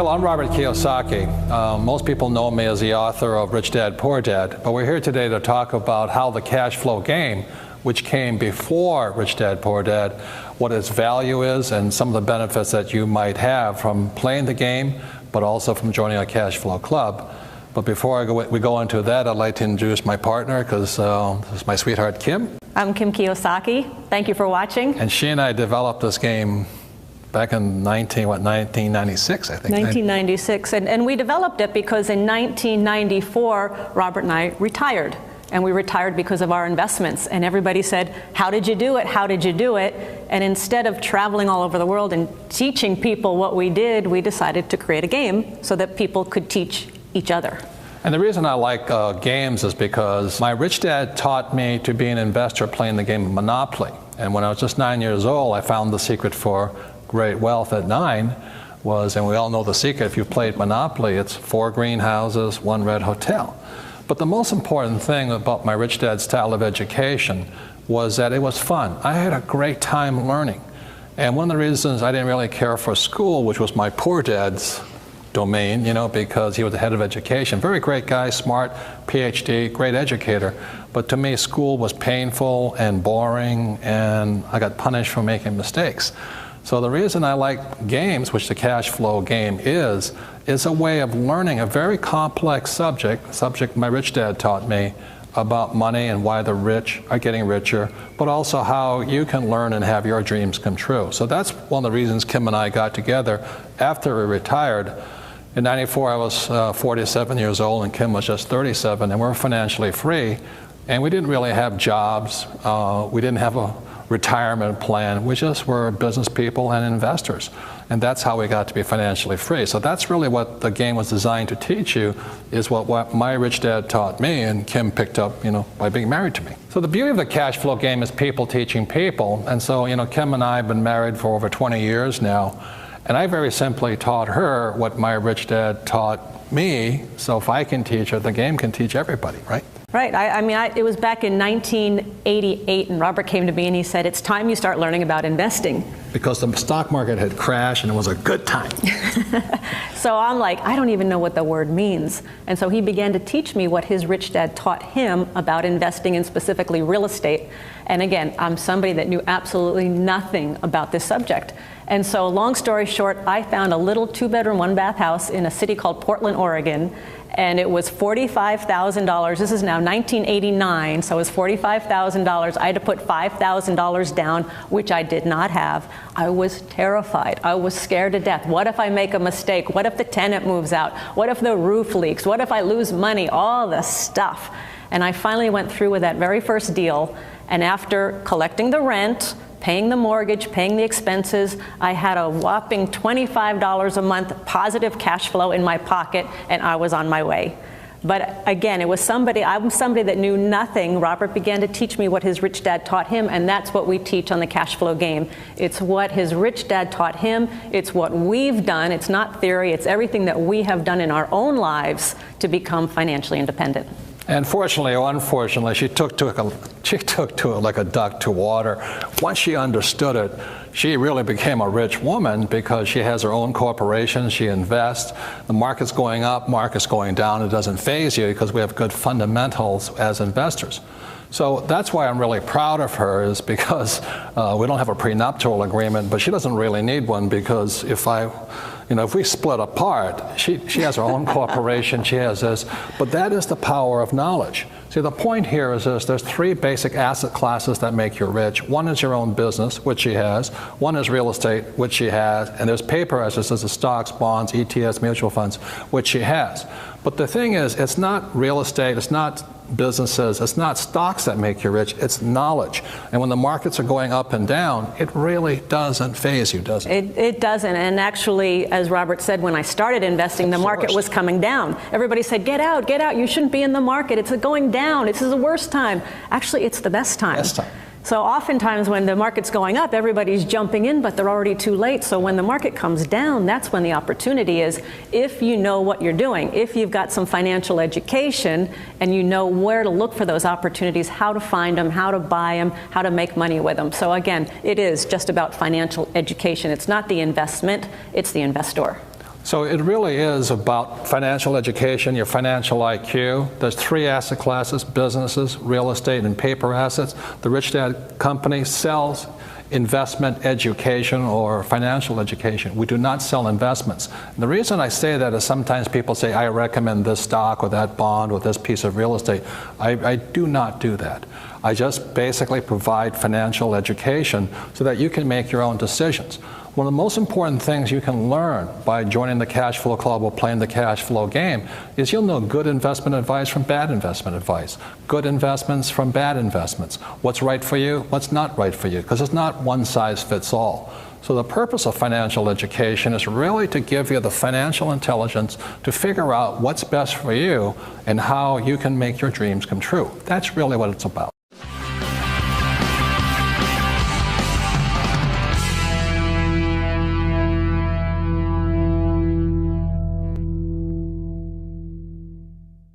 I'm Robert Kiyosaki. Most people know me as the author of Rich Dad, Poor Dad, but we're here today to talk about how the cash flow game, which came before Rich Dad, Poor Dad, what its value is and some of the benefits that you might have from playing the game, but also from joining a cash flow club. But before we go into that, I'd like to introduce my partner, because this is my sweetheart, Kim. I'm Kim Kiyosaki. Thank you for watching. And she and I developed this game back in 1996, I think. 1996, and we developed it because in 1994, Robert and I retired. And we retired because of our investments. And everybody said, how did you do it? How did you do it? And instead of traveling all over the world and teaching people what we did, we decided to create a game so that people could teach each other. And the reason I like games is because my rich dad taught me to be an investor playing the game of Monopoly. And when I was just 9 years old, I found the secret for great wealth at 9 was, and we all know the secret, if you've played Monopoly, it's 4 greenhouses, 1 red hotel. But the most important thing about my rich dad's style of education was that it was fun. I had a great time learning. And one of the reasons I didn't really care for school, which was my poor dad's domain, because he was the head of education. Very great guy, smart, PhD, great educator. But to me, school was painful and boring, and I got punished for making mistakes. So the reason I like games, which the cash flow game is a way of learning a very complex subject my rich dad taught me about money and why the rich are getting richer, but also how you can learn and have your dreams come true. So that's one of the reasons Kim and I got together after we retired. In 94, I was 47 years old, and Kim was just 37, and we were financially free. And we didn't really have jobs. We didn't have a retirement plan. We just were business people and investors. And that's how we got to be financially free. So that's really what the game was designed to teach you, is what my rich dad taught me, and Kim picked up, by being married to me. So the beauty of the cash flow game is people teaching people. And so, Kim and I have been married for over 20 years now. And I very simply taught her what my rich dad taught me. So if I can teach her, the game can teach everybody, right? Right. It was back in 1988, and Robert came to me and he said, it's time you start learning about investing. Because the stock market had crashed and it was a good time. So I'm like, I don't even know what the word means. And so he began to teach me what his rich dad taught him about investing, and specifically real estate. And again, I'm somebody that knew absolutely nothing about this subject. And so long story short, I found a little 2-bedroom, 1-bath house in a city called Portland, Oregon. And it was $45,000. This is now 1989, so it was $45,000. I had to put $5,000 down, which I did not have. I was terrified. I was scared to death. What if I make a mistake? What if the tenant moves out? What if the roof leaks? What if I lose money? All the stuff. And I finally went through with that very first deal. And after collecting the rent, paying the mortgage, paying the expenses, I had a whopping $25 a month positive cash flow in my pocket, and I was on my way. But again, I'm somebody that knew nothing. Robert began to teach me what his rich dad taught him, and that's what we teach on the cash flow game. It's what his rich dad taught him. It's what we've done. It's not theory. It's everything that we have done in our own lives to become financially independent. And fortunately or unfortunately, she took to it like a duck to water. Once she understood it, she really became a rich woman, because she has her own corporation, she invests. The market's going up, market's going down. It doesn't faze you because we have good fundamentals as investors. So that's why I'm really proud of her, is because we don't have a prenuptial agreement, but she doesn't really need one, because if we split apart, she has her own corporation, she has this, but that is the power of knowledge. See, the point here is this: there's 3 basic asset classes that make you rich. One is your own business, which she has. One is real estate, which she has. And there's paper assets, the stocks, bonds, ETFs, mutual funds, which she has. But the thing is, it's not real estate, it's not businesses, it's not stocks that make you rich, it's knowledge. And when the markets are going up and down, it really doesn't faze you, does it? It doesn't. And actually, as Robert said, when I started investing, the market was coming down. Everybody said, get out, you shouldn't be in the market, it's going down, this is the worst time. Actually, it's the best time. Best time. So oftentimes when the market's going up, everybody's jumping in, but they're already too late. So when the market comes down, that's when the opportunity is, if you know what you're doing, if you've got some financial education and you know where to look for those opportunities, how to find them, how to buy them, how to make money with them. So again, it is just about financial education. It's not the investment, it's the investor. So it really is about financial education, your financial IQ. There's 3 asset classes: businesses, real estate, and paper assets. The Rich Dad Company sells investment education or financial education. We do not sell investments. And the reason I say that is sometimes people say, I recommend this stock or that bond or this piece of real estate. I do not do that. I just basically provide financial education so that you can make your own decisions. One of the most important things you can learn by joining the Cash Flow Club or playing the cash flow game is you'll know good investment advice from bad investment advice, good investments from bad investments, what's right for you, what's not right for you, because it's not one size fits all. So the purpose of financial education is really to give you the financial intelligence to figure out what's best for you and how you can make your dreams come true. That's really what it's about.